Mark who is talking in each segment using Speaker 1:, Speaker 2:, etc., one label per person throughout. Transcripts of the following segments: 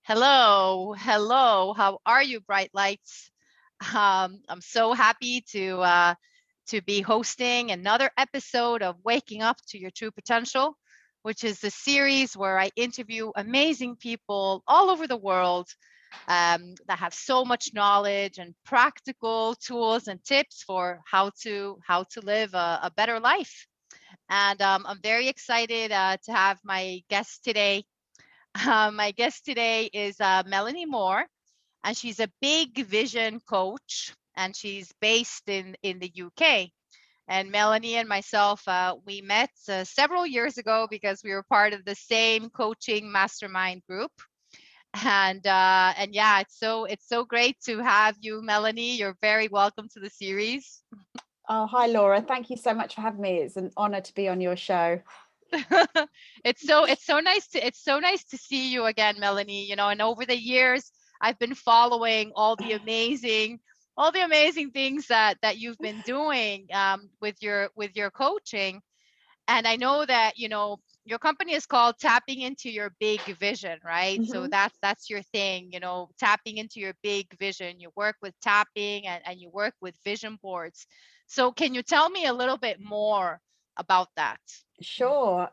Speaker 1: Hello, hello. How are you, bright lights? I'm so happy to be hosting another episode of Waking Up to Your True Potential, which is the series where I interview amazing people all over the world that have so much knowledge and practical tools and tips for how to live a better life. And I'm very excited to have my guest today. My guest today is Melanie Moore, and she's a big vision coach, and she's based in the UK. And Melanie and myself, we met several years ago because we were part of the same coaching mastermind group. And yeah, it's so great to have you, Melanie. You're very welcome to the series.
Speaker 2: Oh, hi, Laura. Thank you so much for having me. It's an honor to be on your show.
Speaker 1: It's so nice to see you again, Melanie. And over the years, I've been following all the amazing things that you've been doing with your coaching. And I know that your company is called Tapping into Your Big Vision, right? So
Speaker 2: Mhm.
Speaker 1: that's your thing, tapping into your big vision. You work with tapping and you work with vision boards. So can you tell me a little bit more about that?
Speaker 2: Sure.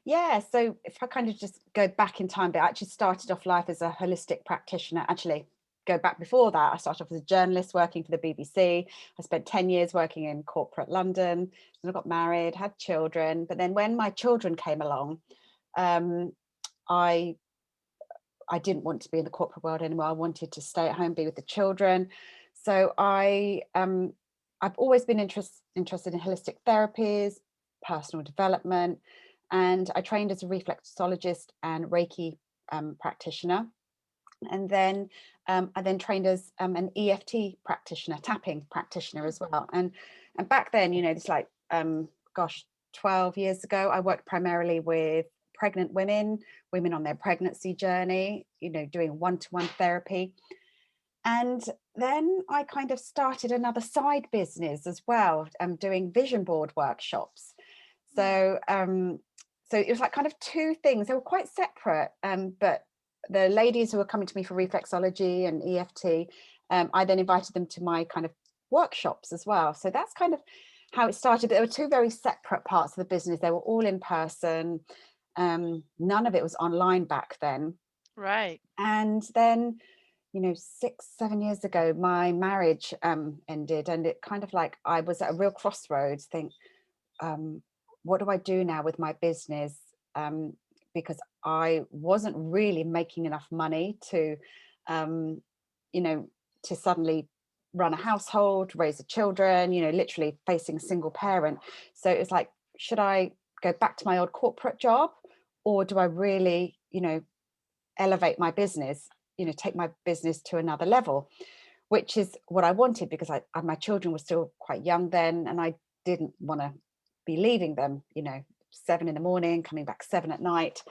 Speaker 2: Yeah, so if I kind of just go back in time, but I actually started off life as a holistic practitioner. Actually, go back before that, I started off as a journalist working for the BBC. I spent 10 years working in corporate London. Then I got married, had children. But then when my children came along, um, I I didn't want to be in the corporate world anymore. I wanted to stay at home, be with the children. So I've always been interested in holistic therapies, personal development, and I trained as a reflexologist and Reiki practitioner. And then I then trained as an EFT practitioner, tapping practitioner as well. And back then, it's like gosh, 12 years ago, I worked primarily with pregnant women on their pregnancy journey, doing one-to-one therapy. And then I kind of started another side business as well, doing vision board workshops. So so it was like kind of two things. They were quite separate, but the ladies who were coming to me for reflexology and EFT, I then invited them to my kind of workshops as well. So that's kind of how it started. But there were two very separate parts of the business. They were all in person. None of it was online back then.
Speaker 1: Right.
Speaker 2: And then 6 7 years ago my marriage ended, and it kind of like I was at a real crossroads. Um, what do I do now with my business? Because I wasn't really making enough money to um, you know to suddenly run a household, raise the children, literally facing single parent. So it's like, should I go back to my old corporate job, or do I really elevate my business, take my business to another level, which is what I wanted, because my children were still quite young then, and I didn't want to be leaving them, 7 in the morning, coming back 7 at night.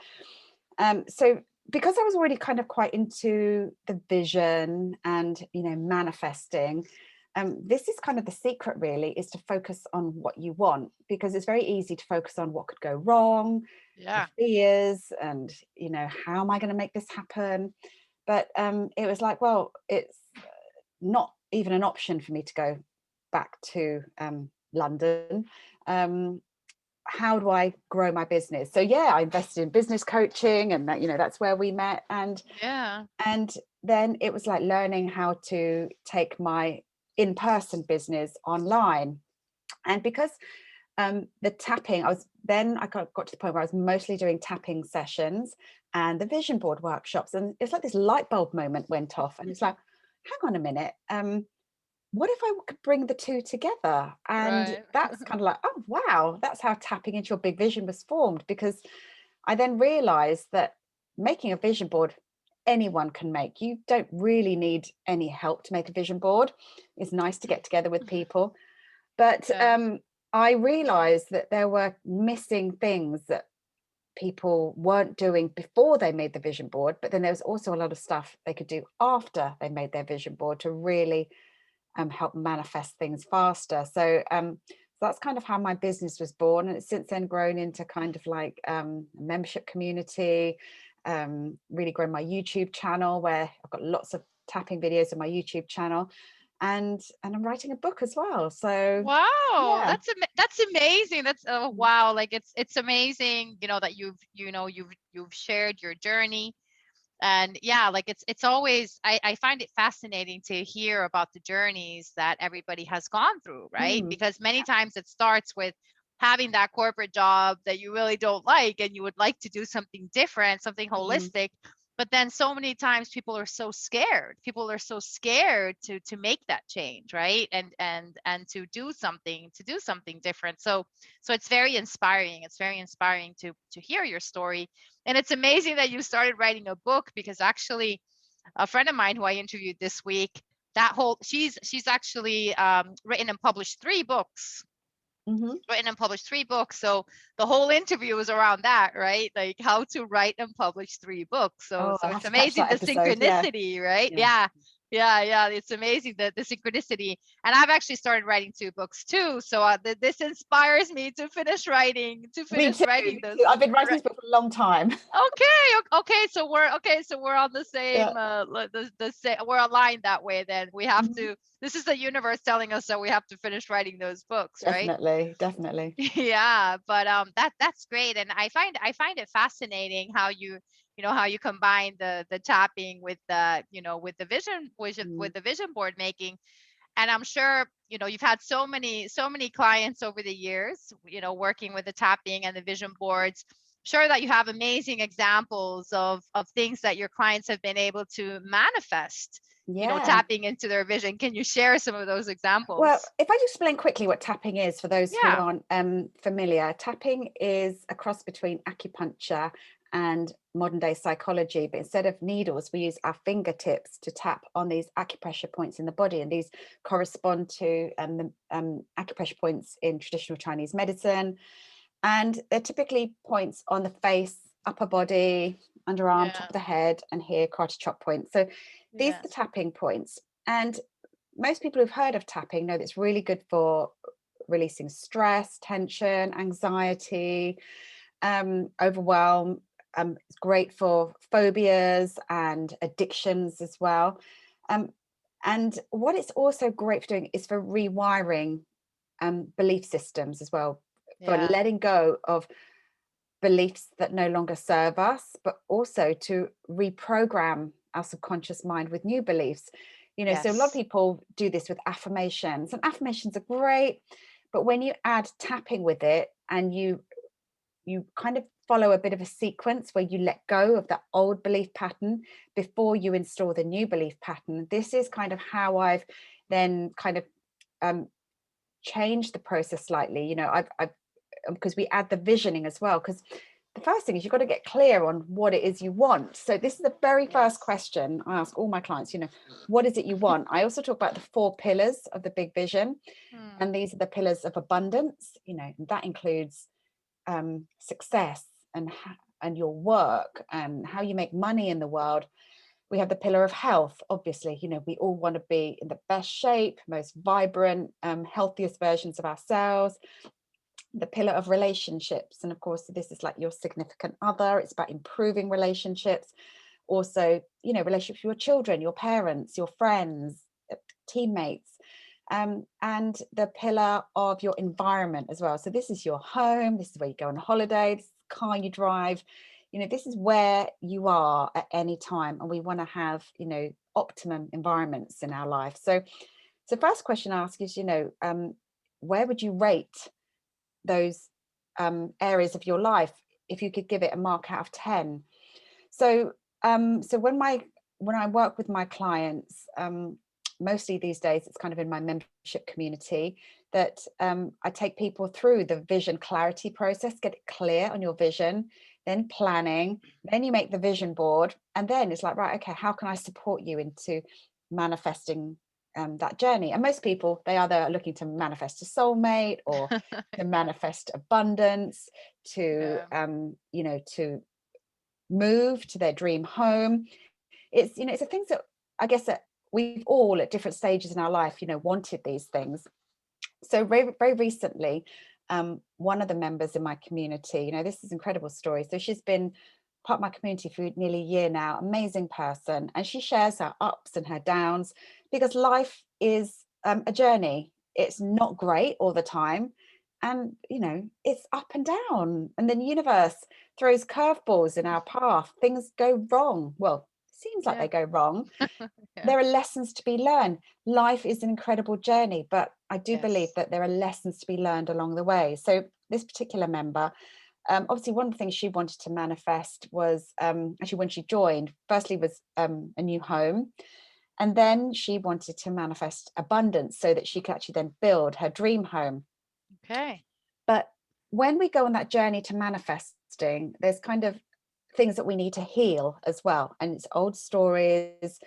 Speaker 2: So because I was already kind of quite into the vision and, manifesting, this is kind of the secret really, is to focus on what you want, because it's very easy to focus on what could go wrong, the
Speaker 1: Yeah.
Speaker 2: fears, and, how am I going to make this happen? But it was like, well, it's not even an option for me to go back to London. Um, how do I grow my business? So yeah, I invested in business coaching, and that's where we met.
Speaker 1: Yeah.
Speaker 2: And then it was like learning how to take my in-person business online. And because the tapping, I got to the point where I was mostly doing tapping sessions and the vision board workshops, and it's like this light bulb moment went off, and it's like, hang on a minute, what if I could bring the two together? And
Speaker 1: Right.
Speaker 2: that's kind of like, oh wow, that's how tapping into your big vision was formed. Because I then realized that making a vision board, anyone can make. You don't really need any help to make a vision board. It's nice to get together with people, but
Speaker 1: Yeah.
Speaker 2: I realized that there were missing things that people weren't doing before they made the vision board, but then there was also a lot of stuff they could do after they made their vision board to really help manifest things faster. So that's kind of how my business was born, and it's since then grown into kind of like a membership community, really grown my YouTube channel, where I've got lots of tapping videos on my YouTube channel, and I'm writing a book as well. So
Speaker 1: Wow,
Speaker 2: yeah.
Speaker 1: that's amazing. That's oh wow, like it's amazing, that you've shared your journey. And yeah, like it's always, I find it fascinating to hear about the journeys that everybody has gone through, right?
Speaker 2: Mm,
Speaker 1: Because many times it starts with having that corporate job that you really don't like and you would like to do something different, something
Speaker 2: mm,
Speaker 1: holistic. But then so many times people are so scared. People are so scared to make that change, right? And to do something different. So it's very inspiring. It's very inspiring to hear your story. And it's amazing that you started writing a book, because actually a friend of mine who I interviewed this week, she's actually written and published 3 books.
Speaker 2: mm-hmm.
Speaker 1: Written and published 3 books. So the whole interview was around that, right? Like how to write and publish 3 books. So
Speaker 2: Oh,
Speaker 1: so
Speaker 2: I'll have
Speaker 1: it's
Speaker 2: to catch
Speaker 1: amazing
Speaker 2: that
Speaker 1: the
Speaker 2: episode. Yeah,
Speaker 1: synchronicity, right?
Speaker 2: yeah.
Speaker 1: Yeah. Yeah, it's amazing the synchronicity. And I've actually started writing 2 books too. So this inspires me to finish writing,
Speaker 2: Me too.
Speaker 1: writing
Speaker 2: Me
Speaker 1: those.
Speaker 2: too. I've been writing this book for a long time.
Speaker 1: Okay, so we're on the
Speaker 2: Yeah.
Speaker 1: same we're aligned that way. Then we have
Speaker 2: Mhm.
Speaker 1: to, this is the universe telling us that we have to finish writing those books, right?
Speaker 2: Definitely, definitely.
Speaker 1: Yeah, but that's great. And I find it fascinating how you combine the tapping with the vision
Speaker 2: Mm.
Speaker 1: with the vision board making. And I'm sure you've had so many clients over the years, working with the tapping and the vision boards. Sure that you have amazing examples of things that your clients have been able to manifest,
Speaker 2: Yeah.
Speaker 1: tapping into their vision. Can you share some of those
Speaker 2: Well,
Speaker 1: examples?
Speaker 2: if I just explain quickly what tapping is for those who
Speaker 1: Yeah.
Speaker 2: aren't familiar, tapping is a cross between acupuncture and modern day psychology. But instead of needles, we use our fingertips to tap on these acupressure points in the body. And these correspond to the acupressure points in traditional Chinese medicine. And they're typically points on the face, upper body, underarm, top
Speaker 1: Yeah.
Speaker 2: of the head, and here, karate chop points. So these are the
Speaker 1: Yes.
Speaker 2: tapping points. And most people who've heard of tapping know that it's really good for releasing stress, tension, anxiety, overwhelm. It's great for phobias and addictions as well. Um, and what it's also great for doing is for rewiring belief systems as well, for
Speaker 1: Yeah.
Speaker 2: letting go of beliefs that no longer serve us, but also to reprogram our subconscious mind with new beliefs. So a lot of
Speaker 1: Yes.
Speaker 2: people do this with affirmations, and affirmations are great, but when you add tapping with it, and you kind of follow a bit of a sequence where you let go of that old belief pattern before you install the new belief pattern. This is kind of how I've then kind of um, changed the process slightly. I've because we add the visioning as well, because the first thing is you've got to get clear on what it is you want. So this is the very first
Speaker 1: Yes.
Speaker 2: question I ask all my clients. What is it you want? I also talk about the 4 pillars of the big vision,
Speaker 1: Hmm.
Speaker 2: and these are the pillars of abundance. That includes success and your work and how you make money in the world. We have the pillar of health. Obviously, we all want to be in the best shape, most vibrant, healthiest versions of ourselves. The pillar of relationships, and of course this is like your significant other. It's about improving relationships. Also, relationships with your children, your parents, your friends, teammates. And the pillar of your environment as well. So this is your home, this is where you go on holiday, this is the car you drive. This is where you are at any time, and we want to have optimum environments in our life. So first question I ask is, where would you rate those areas of your life if you could give it a mark out of 10? So when I work with my clients, mostly these days it's kind of in my membership community, that I take people through the vision clarity process. Get it clear on your vision, then planning, then you make the vision board, and then it's like, right, okay, how can I support you into manifesting that journey? And most people, they either are looking to manifest a soulmate, or to manifest abundance, to
Speaker 1: Yeah.
Speaker 2: to move to their dream home. It's the things that I guess that we've all at different stages in our life wanted these things. So very, very recently, one of the members in my community, this is an incredible story. So she's been part of my community for nearly a year now, amazing person, and she shares her ups and her downs, because life is a journey. It's not great all the time, and it's up and down, and then the universe throws curveballs in our path. Things go wrong. Well, seems like
Speaker 1: Yeah.
Speaker 2: they go wrong.
Speaker 1: Yeah.
Speaker 2: There are lessons to be learned. Life is an incredible journey, but I do believe
Speaker 1: Yes.
Speaker 2: that there are lessons to be learned along the way. So this particular member, obviously one of the things she wanted to manifest was, actually when she joined, firstly was a new home, and then she wanted to manifest abundance so that she could actually then build her dream home.
Speaker 1: Okay.
Speaker 2: But when we go on that journey to manifesting, there's kind of things that we need to heal as well, and it's old stories,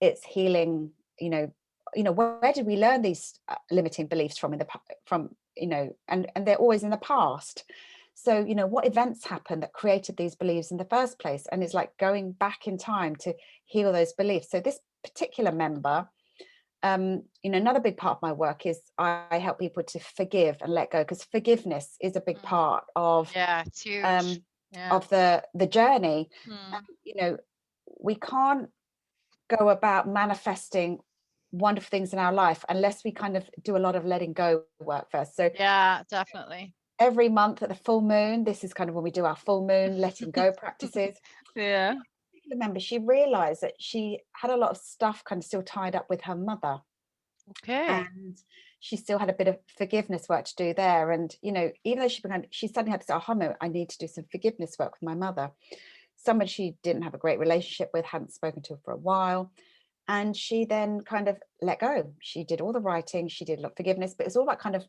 Speaker 2: it's healing. Where did we learn these limiting beliefs from and they're always in the past. So what events happened that created these beliefs in the first place, and it's like going back in time to heal those beliefs. So this particular member, another big part of my work is I help people to forgive and let go, because forgiveness is a big
Speaker 1: Mm.
Speaker 2: part of
Speaker 1: Yeah, it's huge.
Speaker 2: um,
Speaker 1: Yeah.
Speaker 2: the journey.
Speaker 1: Mm.
Speaker 2: We can't go about manifesting wonderful things in our life unless we kind of do a lot of letting go work first. So
Speaker 1: Yeah, definitely.
Speaker 2: every month at the full moon, this is kind of when we do our full moon letting go practices.
Speaker 1: Yeah.
Speaker 2: Remember, she realized that she had a lot of stuff kind of still tied up with her mother,
Speaker 1: Okay.
Speaker 2: and she still had a bit of forgiveness work to do there. And even though she suddenly had this aha moment, I need to do some forgiveness work with my mother, someone she didn't have a great relationship with, hadn't spoken to her for a while. And she then kind of let go. She did all the writing, she did a lot of forgiveness, but it's all about kind of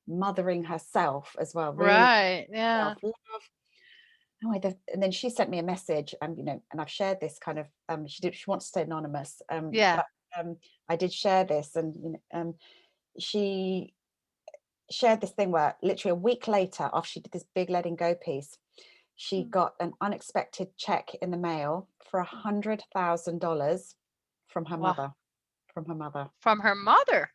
Speaker 2: mothering herself as well, really
Speaker 1: Right. Yeah.
Speaker 2: self-love. And then she sent me a message, and I've shared this kind of, she wants to stay anonymous,
Speaker 1: Yeah.
Speaker 2: but I did share this, and she shared this thing where literally a week later, after she did this big letting go piece, she
Speaker 1: Mm.
Speaker 2: got an unexpected check in the mail for $100,000 from her
Speaker 1: Wow.
Speaker 2: mother, from her mother,
Speaker 1: From her mother.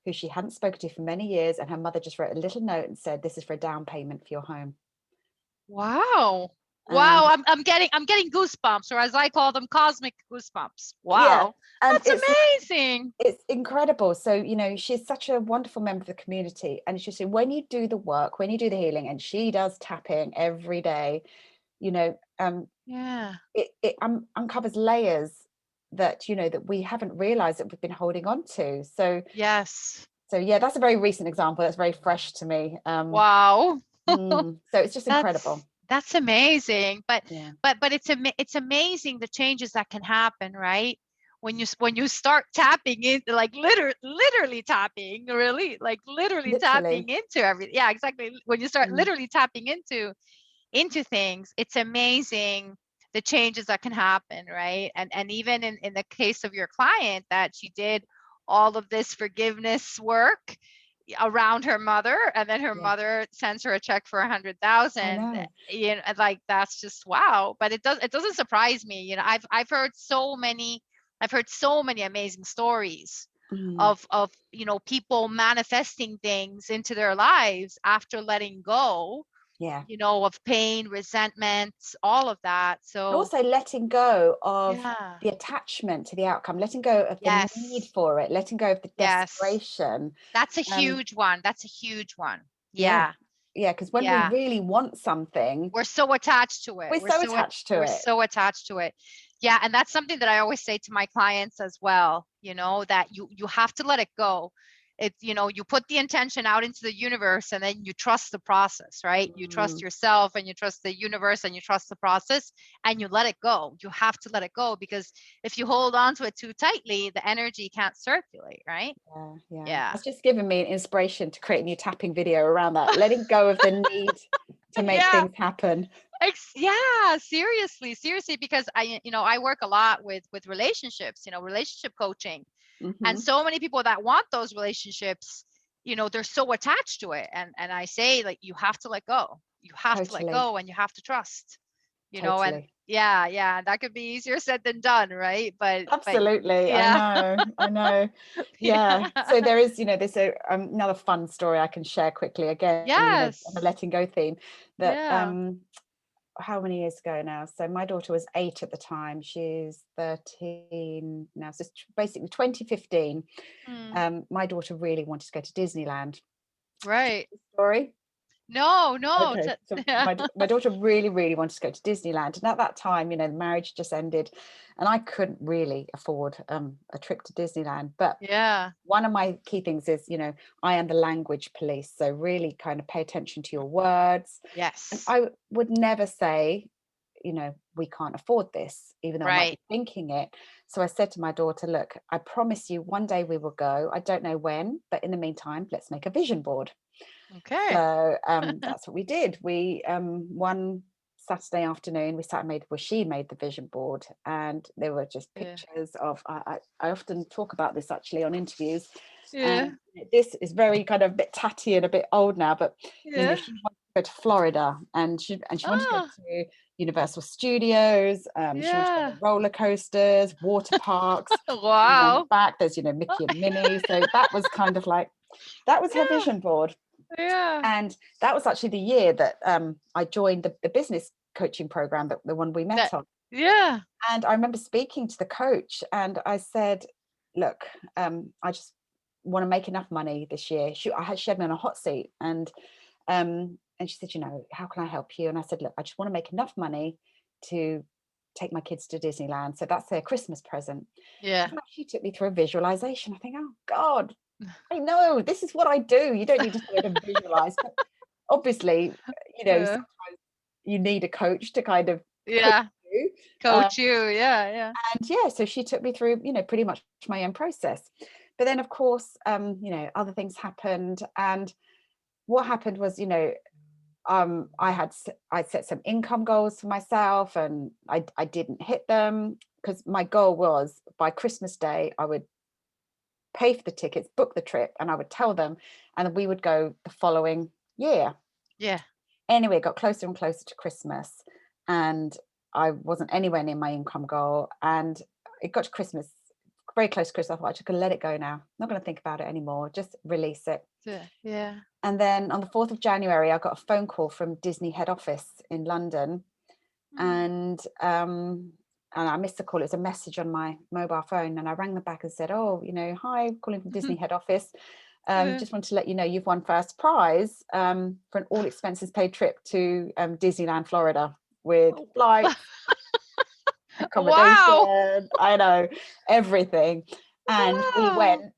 Speaker 2: who she hadn't spoken to for many years. And her mother just wrote a little note and said, "This is for a down payment for your home."
Speaker 1: Wow.
Speaker 2: And
Speaker 1: Wow. I'm getting goosebumps, or as I call them, cosmic goosebumps.
Speaker 2: yeah,
Speaker 1: Wow.
Speaker 2: and
Speaker 1: That's amazing.
Speaker 2: it's incredible. So she's such a wonderful member of the community, and she said when you do the work, when you do the healing, and she does tapping every day, you know um
Speaker 1: Yeah.
Speaker 2: it uncovers layers that we haven't realized that we've been holding on to.
Speaker 1: Yes.
Speaker 2: So yeah, that's a very recent example that's very fresh to me.
Speaker 1: Wow.
Speaker 2: So it's just
Speaker 1: That's
Speaker 2: incredible.
Speaker 1: that's amazing. But
Speaker 2: Yeah,
Speaker 1: but it's amazing the changes that can happen, right? When you start tapping in, like literally tapping, really, like literally
Speaker 2: literally.
Speaker 1: tapping into everything. Yeah, exactly. When you start
Speaker 2: Mm,
Speaker 1: literally tapping into things, it's amazing the changes that can happen, right? And even in the case of your client, that she did all of this forgiveness work around her mother, and then her
Speaker 2: yeah,
Speaker 1: mother sends her a check for a hundred
Speaker 2: I
Speaker 1: thousand.
Speaker 2: know.
Speaker 1: Like that's just wow. But it doesn't surprise me. I've heard so many amazing stories
Speaker 2: Mm,
Speaker 1: of people manifesting things into their lives after letting go,
Speaker 2: yeah.
Speaker 1: of pain, resentment, all of that.
Speaker 2: And
Speaker 1: So
Speaker 2: also letting go of
Speaker 1: yeah.
Speaker 2: the attachment to the outcome, letting go of the need
Speaker 1: Yes.
Speaker 2: for it, letting go of the
Speaker 1: Yes.
Speaker 2: desperation.
Speaker 1: That's a
Speaker 2: um
Speaker 1: huge one. That's a huge one.
Speaker 2: yeah,
Speaker 1: Yeah.
Speaker 2: yeah, because when we
Speaker 1: Yeah.
Speaker 2: really want something,
Speaker 1: We're so attached to it.
Speaker 2: we're so attached to
Speaker 1: We're
Speaker 2: it.
Speaker 1: so attached to it. Yeah, and that's something that I always say to my clients as well, that you have to let it go. You put the intention out into the universe, and then you trust the process, right? You trust
Speaker 2: Mm,
Speaker 1: yourself, and you trust the universe, and you trust the process, and you let it go. You have to let it go, because if you hold on to it too tightly, the energy can't circulate, right?
Speaker 2: yeah, yeah,
Speaker 1: Yeah.
Speaker 2: that's just given me an inspiration to create a new tapping video around that, letting go of the need to make
Speaker 1: Yeah.
Speaker 2: things happen.
Speaker 1: Yeah, seriously, because I work a lot with relationships, relationship coaching, and
Speaker 2: Hmm.
Speaker 1: so many people that want those relationships, they're so attached to it, and I say, like, you have to let go. You have to let
Speaker 2: Totally,
Speaker 1: go, and you have to trust. And
Speaker 2: totally.
Speaker 1: yeah, that could be easier said than done, right? But
Speaker 2: Absolutely, I
Speaker 1: yeah.
Speaker 2: know, I know. Yeah. So
Speaker 1: Yeah.
Speaker 2: there is, there's another fun story I can share quickly. Again, on a
Speaker 1: Yes.
Speaker 2: letting go theme, that
Speaker 1: Yeah.
Speaker 2: how many years ago now? So my daughter was 8 at the time. She's 13 now. So it's basically 2015.
Speaker 1: Mm,
Speaker 2: My daughter really wanted to go to Disneyland.
Speaker 1: right.
Speaker 2: Story.
Speaker 1: No, no.
Speaker 2: Okay, so
Speaker 1: Yeah.
Speaker 2: my daughter really, really wanted to go to Disneyland, and at that time, the marriage just ended, and I couldn't really afford a trip to Disneyland. But
Speaker 1: Yeah.
Speaker 2: one of my key things is, I am the language police, so really kind of pay attention to your words. And
Speaker 1: Yes.
Speaker 2: I would never say, we can't afford this, even though I might
Speaker 1: Right.
Speaker 2: be thinking it. So I said to my daughter, look, I promise you one day we will go. I don't know when, but in the meantime, let's make a vision board.
Speaker 1: Okay.
Speaker 2: So that's what we did. We one Saturday afternoon we sat and she made the vision board, and there were just
Speaker 1: Yeah.
Speaker 2: pictures of I often talk about this actually on interviews,
Speaker 1: Yeah.
Speaker 2: and this is very kind of a bit tatty and a bit old now, but
Speaker 1: Yeah.
Speaker 2: she wanted to go to Florida, and she wanted to go
Speaker 1: Ah,
Speaker 2: to Universal Studios. She wanted to go
Speaker 1: yeah.
Speaker 2: to roller coasters, water parks, and on the
Speaker 1: Wow.
Speaker 2: back there's Mickey and Minnie. So that was kind of like, that was her
Speaker 1: Yeah.
Speaker 2: vision board.
Speaker 1: Yeah.
Speaker 2: And that was actually the year that I joined the business coaching program, the one we met
Speaker 1: That.
Speaker 2: on.
Speaker 1: Yeah.
Speaker 2: And I remember speaking to the coach, and I said, look, I just want to make enough money this year. She had me on a hot seat, and she said, how can I help you? And I said, look, I just want to make enough money to take my kids to Disneyland. So that's their Christmas present.
Speaker 1: Yeah.
Speaker 2: And she took me through a visualization. I think, oh God, I know this is what I do. You don't need to sort of visualize, but obviously,
Speaker 1: Yeah.
Speaker 2: sometimes you need a coach to kind of coach
Speaker 1: Yeah.
Speaker 2: you.
Speaker 1: Coach you. Yeah. Yeah.
Speaker 2: And yeah, so she took me through, pretty much my own process. But then, of course, other things happened, and what happened was, I set some income goals for myself, and I didn't hit them, because my goal was by Christmas Day I would pay for the tickets, book the trip, and I would tell them, and then we would go the following year.
Speaker 1: Yeah.
Speaker 2: Anyway, it got closer and closer to Christmas, and I wasn't anywhere near my income goal. And it got to Christmas, very close to Christmas. I thought, I just gonna let it go now. I'm not going to think about it anymore. Just release it.
Speaker 1: Yeah. Yeah.
Speaker 2: And then on the 4th of January, I got a phone call from Disney head office in London,
Speaker 1: Mm.
Speaker 2: and I missed the call. It was a message on my mobile phone, and I rang them back and said, oh, hi, calling from Disney head office.
Speaker 1: Yeah.
Speaker 2: Just wanted to let you know you've won first prize for an all expenses paid trip to Disneyland, Florida, with flights,
Speaker 1: Wow.
Speaker 2: accommodation, I know, everything. And we
Speaker 1: Wow.
Speaker 2: went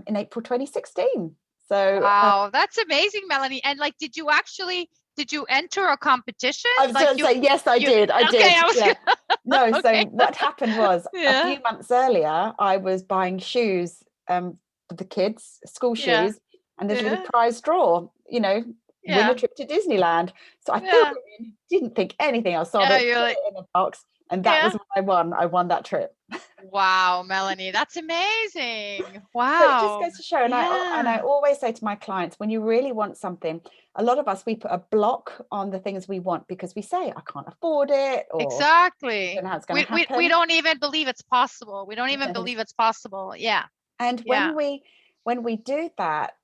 Speaker 2: in April 2016. So
Speaker 1: Wow. That's amazing, Melanie. And like, did you enter a competition?
Speaker 2: I was
Speaker 1: Like
Speaker 2: going to say, yes, I
Speaker 1: you,
Speaker 2: did. I
Speaker 1: okay.
Speaker 2: did.
Speaker 1: I was
Speaker 2: Yeah. No, so
Speaker 1: okay.
Speaker 2: what happened was, a
Speaker 1: Yeah.
Speaker 2: few months earlier, I was buying shoes for the kids, school
Speaker 1: Yeah.
Speaker 2: shoes, and there's a little
Speaker 1: Yeah.
Speaker 2: prize draw, win a
Speaker 1: Yeah.
Speaker 2: trip to Disneyland. So I filled
Speaker 1: Yeah.
Speaker 2: it in, didn't think anything else of
Speaker 1: Yeah.
Speaker 2: it,
Speaker 1: You're
Speaker 2: put
Speaker 1: like,
Speaker 2: it in a box, and that was
Speaker 1: yeah.
Speaker 2: what I won. I won that trip.
Speaker 1: Wow, Melanie, that's amazing.
Speaker 2: So it just
Speaker 1: Wow.
Speaker 2: goes to show, and I
Speaker 1: Yeah.
Speaker 2: always say to my clients, when you really want something, a lot of us, we put a block on the things we want because we say, I can't afford it, or I
Speaker 1: Exactly.
Speaker 2: don't know how it's going
Speaker 1: We
Speaker 2: to
Speaker 1: we we
Speaker 2: happen.
Speaker 1: don't even believe it's possible. We don't
Speaker 2: I
Speaker 1: even
Speaker 2: don't think it's,
Speaker 1: believe it's possible. Yeah.
Speaker 2: and
Speaker 1: Yeah.
Speaker 2: when we do that,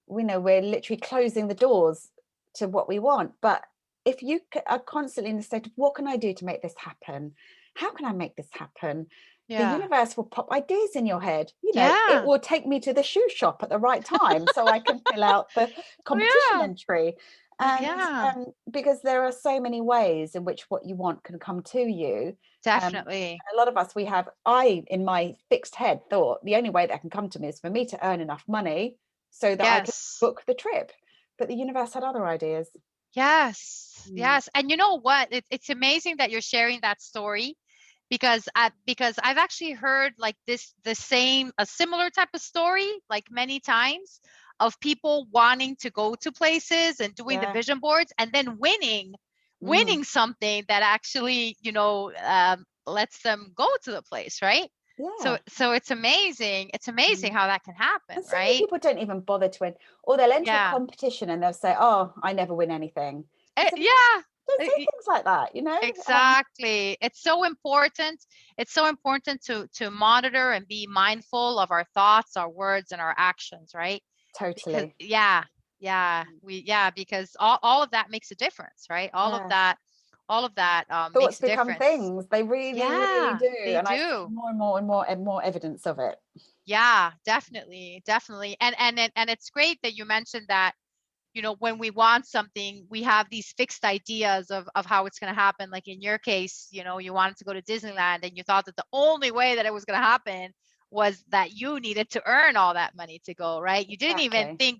Speaker 2: we know we're literally closing the doors to what we want. But if you are constantly in the state of, what can I do to make this happen? How can I make this happen? The
Speaker 1: Yeah.
Speaker 2: universe will pop ideas in your head. It
Speaker 1: Yeah.
Speaker 2: will take me to the shoe shop at the right time so I can fill out the competition
Speaker 1: Yeah.
Speaker 2: entry. And
Speaker 1: Yeah.
Speaker 2: because there are so many ways in which what you want can come to you.
Speaker 1: Definitely.
Speaker 2: A lot of us, in my fixed head, thought the only way that can come to me is for me to earn enough money so that I can
Speaker 1: Yes.
Speaker 2: book the trip. But the universe had other ideas.
Speaker 1: Yes.
Speaker 2: Mm.
Speaker 1: Yes. And you know what? It's amazing that you're sharing that story, because I've actually heard like a similar type of story like many times, of people wanting to go to places and doing the
Speaker 2: Yeah.
Speaker 1: vision boards and then
Speaker 2: Mm.
Speaker 1: winning something that actually, lets them go to the place, right?
Speaker 2: Yeah.
Speaker 1: So it's amazing. It's amazing
Speaker 2: Mm.
Speaker 1: how that can happen,
Speaker 2: And so many
Speaker 1: right?
Speaker 2: people don't even bother to win, or they'll enter a
Speaker 1: Yeah.
Speaker 2: competition and they'll say, "Oh, I never win anything." I said, "No,
Speaker 1: Yeah.
Speaker 2: don't say
Speaker 1: Uh,
Speaker 2: things like that."
Speaker 1: Exactly. It's so important. It's so important to monitor and be mindful of our thoughts, our words, and our actions, right? Because
Speaker 2: Totally.
Speaker 1: yeah, because all of that makes a difference, right? All of
Speaker 2: Yeah.
Speaker 1: that all of that
Speaker 2: Thoughts
Speaker 1: makes a
Speaker 2: become
Speaker 1: difference.
Speaker 2: things. They really, really
Speaker 1: Yeah,
Speaker 2: do.
Speaker 1: they
Speaker 2: And I see
Speaker 1: do.
Speaker 2: more and more and more and more evidence of it.
Speaker 1: Yeah, definitely, definitely. And it's great that you mentioned that, you know, when we want something, we have these fixed ideas of how it's going to happen. Like in your case, you know, you wanted to go to Disneyland and you thought that the only way that it was going to happen was that you needed to earn all that money to go, right?
Speaker 2: Exactly.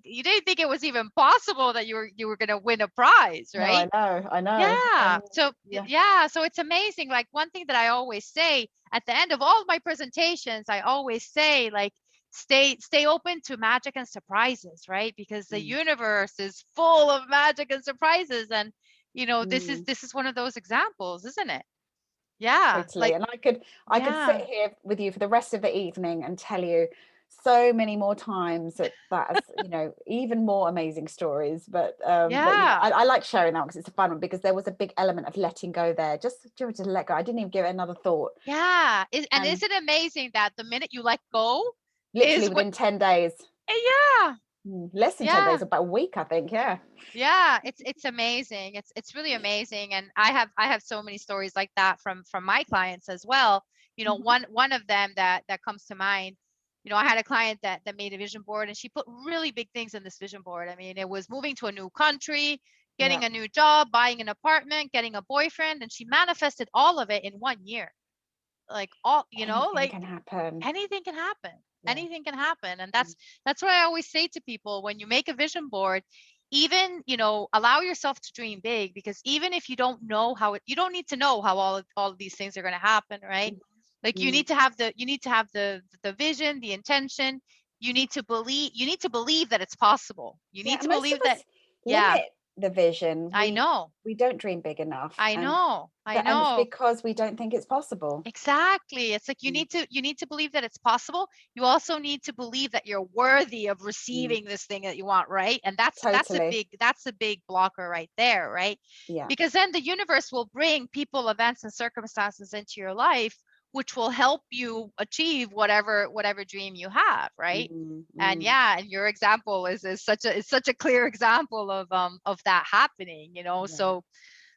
Speaker 1: You didn't think it was even possible that you were going to win a prize,
Speaker 2: No,
Speaker 1: right?
Speaker 2: I know.
Speaker 1: Yeah. So
Speaker 2: Yeah.
Speaker 1: yeah, so it's amazing. Like one thing that I always say at the end of all of my presentations, I always say like stay open to magic and surprises, right? Because the
Speaker 2: Mm,
Speaker 1: universe is full of magic and surprises, and you know,
Speaker 2: mm.
Speaker 1: this is one of those examples, isn't it? Yeah.
Speaker 2: Totally.
Speaker 1: Like
Speaker 2: And I could sit
Speaker 1: yeah.
Speaker 2: here with you for the rest of the evening and tell you so many more times that's even more amazing stories. But
Speaker 1: Yeah.
Speaker 2: I like sharing that because it's a fun one, because there was a big element of letting go there. Just let go. I didn't even give it another thought.
Speaker 1: Yeah. And
Speaker 2: And
Speaker 1: isn't it amazing that the minute you let go
Speaker 2: literally
Speaker 1: is what
Speaker 2: within 10 days,
Speaker 1: yeah.
Speaker 2: less than 10
Speaker 1: Yeah.
Speaker 2: days, about a week, I think. Yeah.
Speaker 1: Yeah, it's amazing. It's really amazing, and I have so many stories like that from my clients as well. You know,
Speaker 2: Mhm.
Speaker 1: one of them that comes to mind. You know, I had a client that made a vision board, and she put really big things in this vision board. I mean, it was moving to a new country,
Speaker 2: Yeah.
Speaker 1: getting a new job, buying an apartment, getting a boyfriend, and she manifested all of it in 1 year. Like all, you know,
Speaker 2: Anything
Speaker 1: like
Speaker 2: can happen.
Speaker 1: anything can happen.
Speaker 2: Yeah.
Speaker 1: Anything can happen. And
Speaker 2: Mm.
Speaker 1: that's what I always say to people when you make a vision board, even, you know, allow yourself to dream big, because even if you don't know how it, you don't need to know how all of these things are going to happen, right?
Speaker 2: Mm.
Speaker 1: Like
Speaker 2: Mm.
Speaker 1: you need to have the vision, the intention. You need to believe that it's possible. You
Speaker 2: Yeah,
Speaker 1: need
Speaker 2: and
Speaker 1: to
Speaker 2: most of
Speaker 1: believe that,
Speaker 2: us
Speaker 1: yeah,
Speaker 2: limit the vision.
Speaker 1: I know.
Speaker 2: We don't dream big enough,
Speaker 1: I know. I
Speaker 2: and it's
Speaker 1: know.
Speaker 2: because we don't think it's possible.
Speaker 1: Exactly. It's like
Speaker 2: Mm,
Speaker 1: you need to believe that it's possible. You also need to believe that you're worthy of
Speaker 2: mm.
Speaker 1: receiving this thing that you want, right? And
Speaker 2: Totally.
Speaker 1: that's a big blocker right there, right?
Speaker 2: Yeah,
Speaker 1: Because then the universe will bring people, events, and circumstances into your life which will help you achieve whatever dream you have, right?
Speaker 2: mm,
Speaker 1: And
Speaker 2: mm.
Speaker 1: yeah, and your example is such a clear example of that happening, you know.
Speaker 2: Yeah.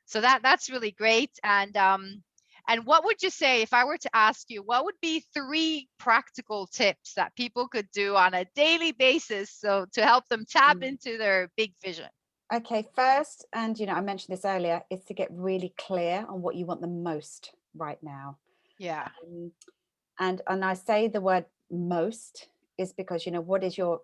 Speaker 1: So that's really great. And what would you say, if I were to ask you, what would be three practical tips that people could do on a daily basis so to help them tap
Speaker 2: Mm.
Speaker 1: into their big vision?
Speaker 2: Okay, first, and I mentioned this earlier, is to get really clear on what you want the most right now.
Speaker 1: Yeah.
Speaker 2: Um, and I say the word most is because what is your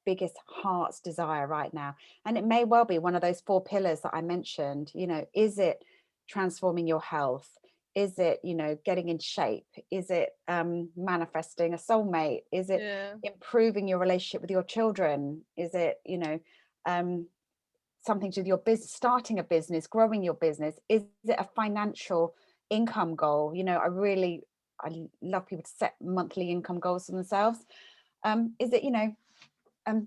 Speaker 2: biggest heart's desire right now? And it may well be one of those four pillars that I mentioned. Is it transforming your health? Is it getting in shape? Is it manifesting a soulmate? Is it
Speaker 1: Yeah.
Speaker 2: improving your relationship with your children? Is it um, something to do with your business, starting a business, growing your business? Is it a financial income goal? I love people to set monthly income goals for themselves. Is it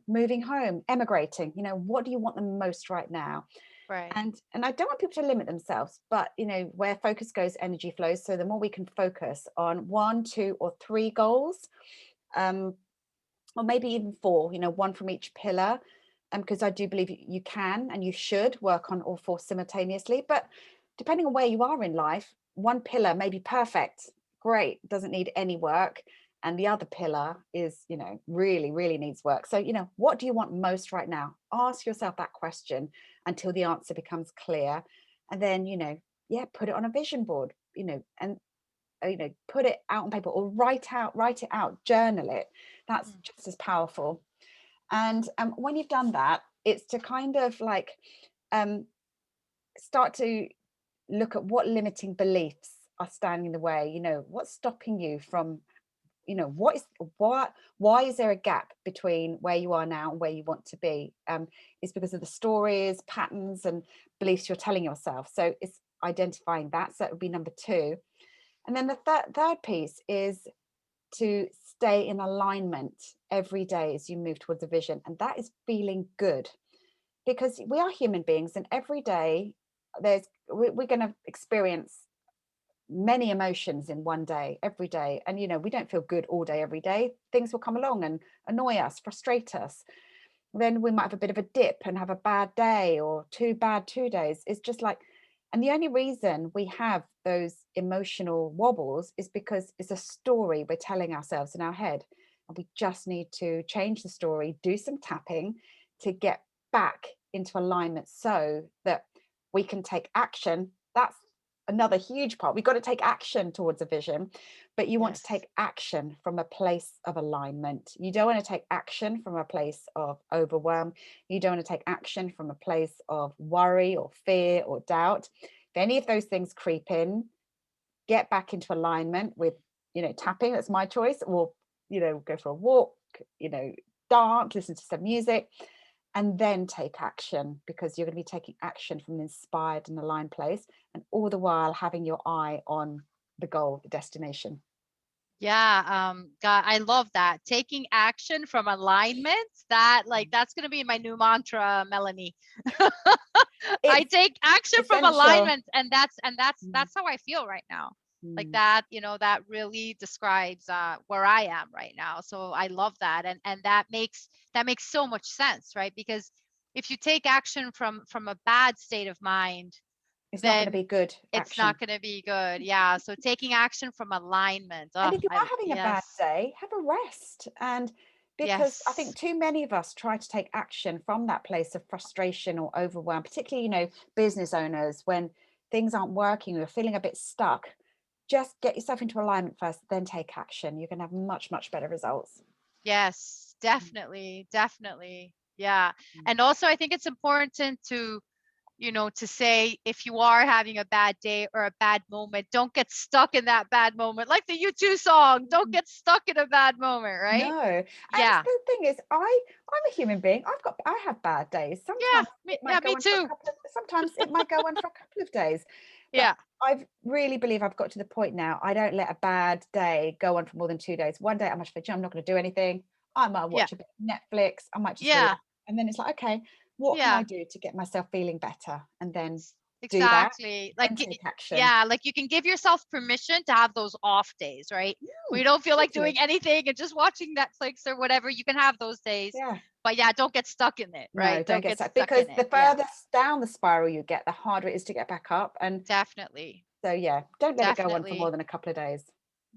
Speaker 2: moving home, emigrating? What do you want the most right now?
Speaker 1: Right.
Speaker 2: And I don't want people to limit themselves, but where focus goes, energy flows. So the more we can focus on one, two, or three goals, um, or maybe even four, one from each pillar, because I do believe you can and you should work on all four simultaneously. But depending on where you are in life, one pillar may be perfect, great, doesn't need any work, and the other pillar is really, really needs work. So what do you want most right now? Ask yourself that question until the answer becomes clear, and then yeah, put it on a vision board, and put it out on paper, or write it out, journal it. That's
Speaker 1: Mm.
Speaker 2: just as powerful. And when you've done that, it's to kind of like um, start to look at what limiting beliefs are standing in the way. What's stopping you from why is there a gap between where you are now and where you want to be? It's because of the stories, patterns, and beliefs you're telling yourself. So it's identifying that. So that would be number two. And then the third piece is to stay in alignment every day as you move towards a vision. And that is feeling good, because we are human beings, and every day we're going to experience many emotions in one day, every day. And we don't feel good all day, every day. Things will come along and annoy us, frustrate us. Then we might have a bit of a dip and have a bad day, or too bad 2 days. It's just like And the only reason we have those emotional wobbles is because it's a story we're telling ourselves in our head. And we just need to change the story, do some tapping to get back into alignment so that we can take action. That's another huge part. We've got to take action towards a vision, but you want to
Speaker 1: Yes.
Speaker 2: take action from a place of alignment. You don't want to take action from a place of overwhelm. You don't want to take action from a place of worry or fear or doubt. If any of those things creep in, get back into alignment with, tapping. That's my choice. Or, go for a walk, dance, listen to some music, and then take action, because you're going to be taking action from an inspired and aligned place, and all the while having your eye on the goal, the destination.
Speaker 1: Yeah, God, I love that. Taking action from alignment. That's gonna be my new mantra, Melanie. I
Speaker 2: It's
Speaker 1: take action from
Speaker 2: essential.
Speaker 1: alignment, and that's
Speaker 2: Mm,
Speaker 1: how I feel right now. Like
Speaker 2: mm.
Speaker 1: that, that really describes where I am right now. So I love that, and that makes so much sense, right? Because if you take action from a bad state of mind,
Speaker 2: It's not going to
Speaker 1: then
Speaker 2: be good
Speaker 1: it's not
Speaker 2: action.
Speaker 1: going to be good. Yeah. So taking action from alignment.
Speaker 2: And
Speaker 1: Oh,
Speaker 2: if you are having a bad
Speaker 1: yes,
Speaker 2: day, have a rest. And because I
Speaker 1: yes.
Speaker 2: think too many of us try to take action from that place of frustration or overwhelm, particularly, business owners, when things aren't working, you're feeling a bit stuck, just get yourself into alignment first, then take action. You're going to have much, much better results.
Speaker 1: Yes, definitely, definitely. Yeah.
Speaker 2: Mm.
Speaker 1: And also I think it's important to say, if you are having a bad day or a bad moment, don't get stuck in that bad moment. Like the U2 song, don't get stuck in a bad moment, right?
Speaker 2: No, and
Speaker 1: Yeah.
Speaker 2: the thing is, I'm a human being. I have bad days.
Speaker 1: Yeah.
Speaker 2: Sometimes
Speaker 1: Me,
Speaker 2: it
Speaker 1: yeah,
Speaker 2: might go
Speaker 1: me
Speaker 2: on for a
Speaker 1: too.
Speaker 2: couple of. Sometimes it might go on for a couple of days, but
Speaker 1: Yeah.
Speaker 2: I really believe I've got to the point now. I don't let a bad day go on for more than 2 days. One day I might think, I'm not going to do anything. I might
Speaker 1: Yeah.
Speaker 2: watch a bit of Netflix. I might just
Speaker 1: Yeah.
Speaker 2: relax, and then it's like, okay, what can I
Speaker 1: Yeah.
Speaker 2: do to get myself feeling better? And then do that,
Speaker 1: Exactly. Like,
Speaker 2: then take action.
Speaker 1: yeah, like you can give yourself permission to have those off days, right? Where you don't feel like doing
Speaker 2: Totally.
Speaker 1: anything and just watching Netflix or whatever. You can have those days.
Speaker 2: Yeah.
Speaker 1: But yeah, don't get stuck in it,
Speaker 2: No,
Speaker 1: right?
Speaker 2: don't
Speaker 1: Don't
Speaker 2: get
Speaker 1: get
Speaker 2: stuck,
Speaker 1: stuck
Speaker 2: because
Speaker 1: in
Speaker 2: the
Speaker 1: it. Yeah,
Speaker 2: further down the spiral you get, the harder it is to get back up. And
Speaker 1: definitely.
Speaker 2: so, yeah, don't let it go on for more
Speaker 1: Definitely.
Speaker 2: than a couple of days.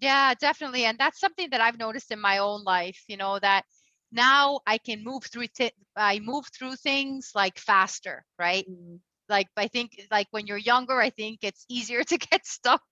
Speaker 1: Yeah, definitely. And that's something that I've noticed in my own life, that now I can I move through things like faster, right?
Speaker 2: Mm,
Speaker 1: Like I think, like when you're younger, I think it's easier to get stuck,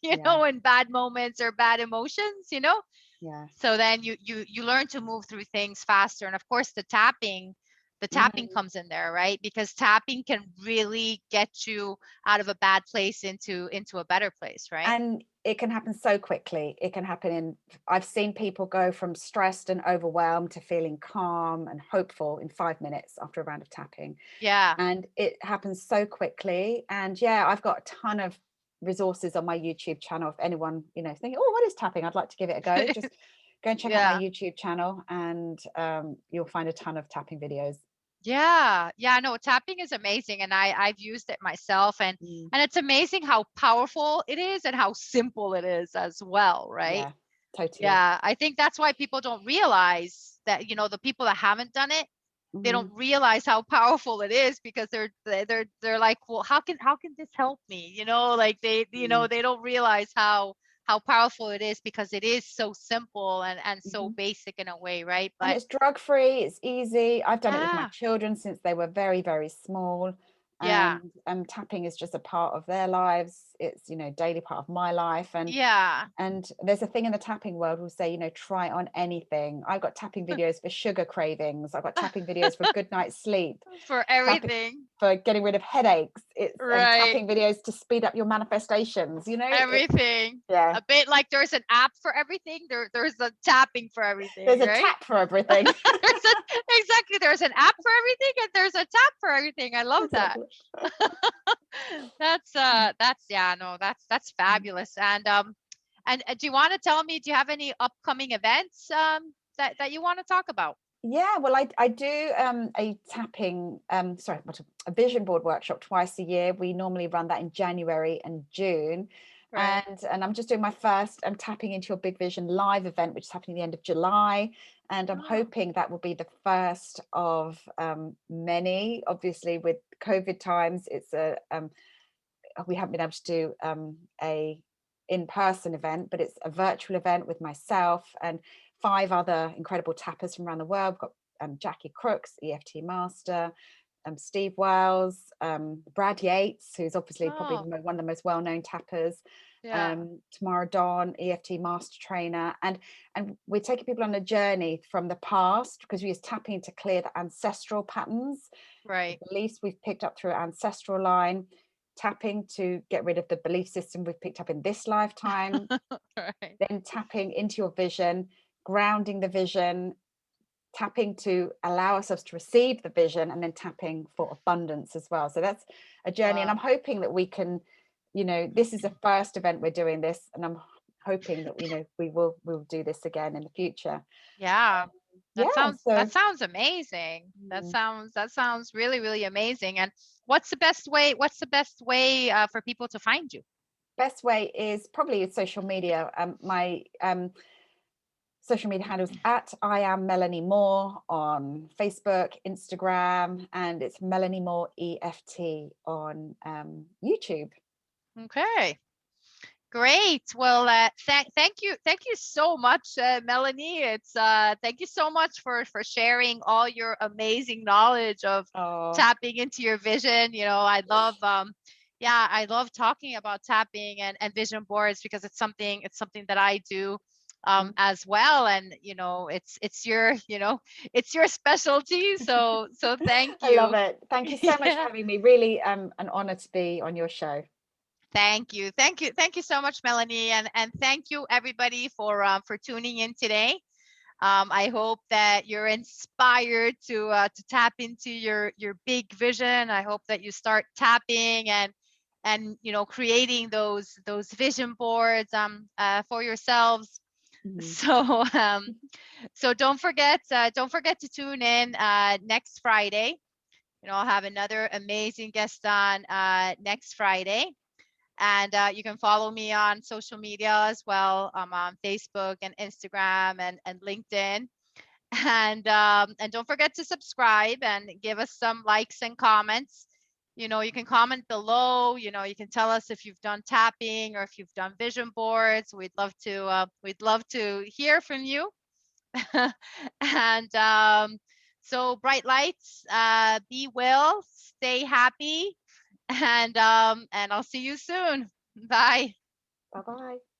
Speaker 2: yeah,
Speaker 1: in bad moments or bad emotions.
Speaker 2: yeah.
Speaker 1: So then you learn to move through things faster. And of course the tapping
Speaker 2: Mhm.
Speaker 1: comes in there, right? Because tapping can really get you out of a bad place into a better place, right?
Speaker 2: And it can happen so quickly. It can happen I've seen people go from stressed and overwhelmed to feeling calm and hopeful in 5 minutes after a round of tapping.
Speaker 1: Yeah.
Speaker 2: And it happens so quickly. And yeah, I've got a ton of resources on my YouTube channel. If anyone, thinking, oh, what is tapping? I'd like to give it a go. Just go and check out my
Speaker 1: Yeah.
Speaker 2: YouTube channel, and you'll find a ton of tapping videos.
Speaker 1: Yeah. Yeah. No, tapping is amazing. And I've used it myself, and
Speaker 2: Mm,
Speaker 1: and it's amazing how powerful it is and how simple it is as well, right?
Speaker 2: yeah, totally.
Speaker 1: Yeah. I think that's why people don't realize that, the people that haven't done it, they don't
Speaker 2: Mhm,
Speaker 1: realize how powerful it is, because they're like, well, how can this help me? Like
Speaker 2: mm,
Speaker 1: they don't realize how powerful it is, because it is so simple and so
Speaker 2: mhm.
Speaker 1: basic in a way, right?
Speaker 2: And
Speaker 1: But
Speaker 2: it's drug free, it's easy. I've done it with my
Speaker 1: yeah,
Speaker 2: children since they were very, very small.
Speaker 1: yeah,
Speaker 2: And tapping is just a part of their lives. It's, daily part of my life.
Speaker 1: yeah.
Speaker 2: And there's a thing in the tapping world, we'll say, try on anything. I've got tapping videos for sugar cravings. I've got tapping videos for good night's sleep,
Speaker 1: For
Speaker 2: tapping
Speaker 1: everything,
Speaker 2: for getting rid of headaches. It's
Speaker 1: right?
Speaker 2: tapping videos to speed up your manifestations. It's,
Speaker 1: Everything.
Speaker 2: yeah,
Speaker 1: A bit like there's an app for everything. There's a tapping for everything,
Speaker 2: there's a
Speaker 1: right?
Speaker 2: tap for everything.
Speaker 1: Exactly. There's an app for everything and there's a tap for everything. I love that.
Speaker 2: Exactly.
Speaker 1: That's yeah, no, that's fabulous. And do you want to tell me, do you have any upcoming events that you want to talk about?
Speaker 2: Yeah, well, I do a tapping, a vision board workshop twice a year. We normally run that in January and June.
Speaker 1: Right.
Speaker 2: And I'm just doing my first tapping into your big vision live event, which is happening the end of July. And I'm
Speaker 1: Oh,
Speaker 2: hoping that will be the first of many. Obviously, with COVID times, we haven't been able to do a in-person event, but it's a virtual event with myself and 5 other incredible tappers from around the world. We've got Jackie Crooks, EFT master, Steve Wells, Brad Yates, who's obviously probably
Speaker 1: Oh,
Speaker 2: one of the most well-known tappers,
Speaker 1: yeah.
Speaker 2: Tamara Don, EFT master trainer, and we're taking people on a journey from the past, because we use tapping to clear the ancestral patterns, the
Speaker 1: Right.
Speaker 2: beliefs we've picked up through our ancestral line, tapping to get rid of the belief system we've picked up in this lifetime,
Speaker 1: Right.
Speaker 2: then tapping into your vision, grounding the vision, tapping to allow ourselves to receive the vision, and then tapping for abundance as well. So that's a journey, and I'm
Speaker 1: Wow.
Speaker 2: hoping that we can, this is the first event we're doing this, and I'm hoping that we'll do this again in the future.
Speaker 1: Yeah.
Speaker 2: Yeah,
Speaker 1: That
Speaker 2: so
Speaker 1: sounds amazing.
Speaker 2: mm,
Speaker 1: That sounds really, really amazing. And what's the best way for people to find you?
Speaker 2: best way is probably social media. My social media handles at I am Melanie Moore on Facebook, Instagram, and it's Melanie Moore EFT on YouTube.
Speaker 1: Okay. Great. Well, thank you so much, Melanie. It's thank you so much for sharing all your amazing knowledge of
Speaker 2: Oh,
Speaker 1: tapping into your vision. I love yeah, I love talking about tapping and vision boards because it's something that I do
Speaker 2: mm,
Speaker 1: as well. And it's your it's your specialty. So thank
Speaker 2: I love
Speaker 1: you.
Speaker 2: it. Thank you so much for
Speaker 1: Yeah.
Speaker 2: having me. Really an honor to be on your show.
Speaker 1: Thank you. Thank you so much, Melanie. And thank you everybody for tuning in today. I hope that you're inspired to tap into your big vision. I hope that you start tapping and creating those vision boards for yourselves.
Speaker 2: Mhm.
Speaker 1: So so don't forget to tune in next Friday. I'll have another amazing guest on next Friday. And you can follow me on social media as well. I'm on Facebook and Instagram and LinkedIn. And don't forget to subscribe and give us some likes and comments. You can comment below. You can tell us if you've done tapping or if you've done vision boards. We'd love to hear from you. And so bright lights, be well, stay happy, and I'll see you soon. Bye.
Speaker 2: Bye bye.